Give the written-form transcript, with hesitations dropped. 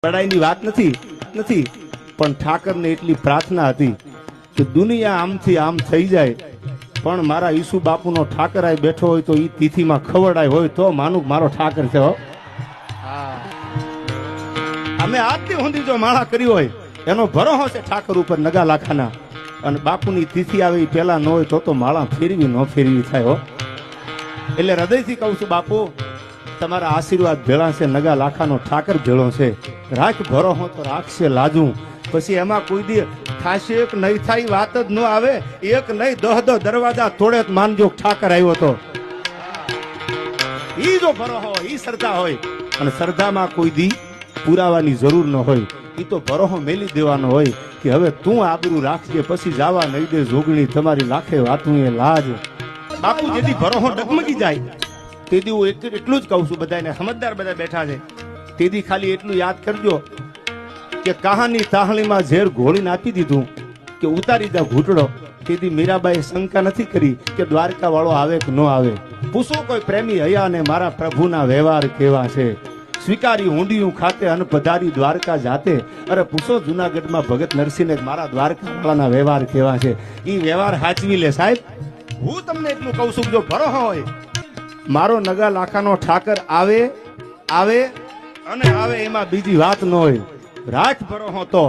બડાઈની વાત નથી પણ ઠાકરને એટલી પ્રાર્થના હતી કે દુનિયા આમથી આમ થઈ જાય પણ મારા ઈસુ બાપુનો ઠાકર આય બેઠો હોય તો ઈ તિથિમાં ખવડાય હોય તો માનું મારો ઠાકર છે હો. અમે આજથી સુધી જો માળા કરી હોય એનો ભરોસો છે ઠાકર ઉપર નગા લાખાના, અને બાપુની તિથિ આવે પેલા ન હોય તો માળા ફેરવી ન ફેરવી થાય હો. એટલે હૃદયથી કહું છું બાપુ, તમારા આશીર્વાદ ભેળા છે, નગા લાખાનો ઠાકર ભેળો છે, રાખ ભરોસો તો રાખશે લાજુ. પછી એમાં કોઈ દી થાશે એક નહીં થાય વાત જ ન આવે, એક નહીં 10 દરવાજા તોડે માનજો ઠાકર આવ્યો તો. ઈ જો ભરોસો ઈ શ્રદ્ધા હોય, અને શ્રદ્ધામાં કોઈ દી પુરાવાની જરૂર ન હોય, ઈ તો ભરોસો મેલી દેવાનો હોય કે હવે તું આબરૂ રાખજે, પછી જાવા નહીં દે જોગણી તમારી લાખે વાતું એ લાજ. બાપુ જેથી ભરોસો ડગમગી જાય તેથી હું એટલું જ કહું છું બધાને, સમજદાર બધા બેઠા છે, તેથી ખાલી એટલું યાદ કરજો કે કહાની તાહલીમાં ઝેર ઘોળીને આપી દીધું કે ઉતારી જા ઘૂંટડો. તેથી મીરાબાઈ શંકા નથી કરી કે દ્વારકા વાળો આવે કે ન આવે. પૂછો કોઈ પ્રેમી હયા ને મારા પ્રભુના વ્યવહાર કેવા છે, સ્વીકારી ઊંડિયું ખાતે અન પધારી દ્વારકા જાતે. અરે પૂછો જુનાગઢમાં ભગત નરસિંહને મારા દ્વારકા વાળાના વ્યવહાર કેવા છે, ઈ વ્યવહાર હાચવી લે સાહેબ. હું તમને એટલું કહું છું, જો ભરોસો હોય મારો નગા લાખાનો ઠાકર આવે આવે અને આવે, એમાં બીજી વાત ન હોય. રાખ ભરોસો તો